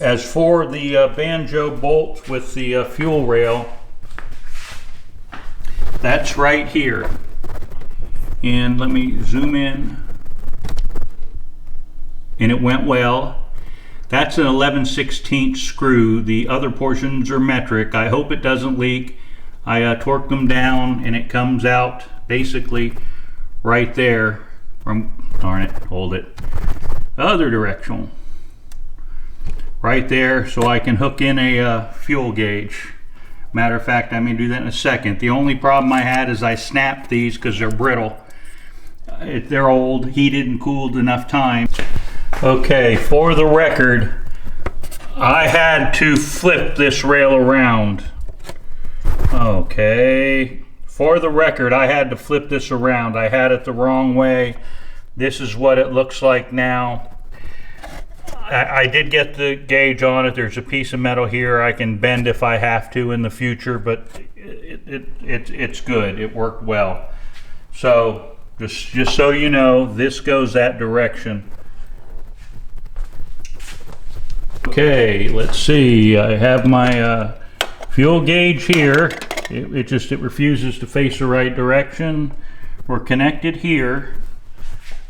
As for the Banjo bolt with the fuel rail, that's right here. And let me zoom in. And it went well. That's an 11/16 screw. The other portions are metric. I hope it doesn't leak. I torqued them down and it comes out basically right there from, darn it, hold it, other direction. Right there, so I can hook in a fuel gauge. Matter of fact, I'm going to do that in a second. The only problem I had is I snapped these because they're brittle. They're old, heated and cooled enough time. Okay, for the record, I had to flip this rail around. Okay, for the record, I had to flip this around. I had it the wrong way. This is what it looks like now. I did get the gauge on it. There's a piece of metal here I can bend if I have to in the future, but it's good. It worked well. So just so you know, this goes that direction. Okay, let's see. I have my fuel gauge here. It refuses to face the right direction. We're connected here.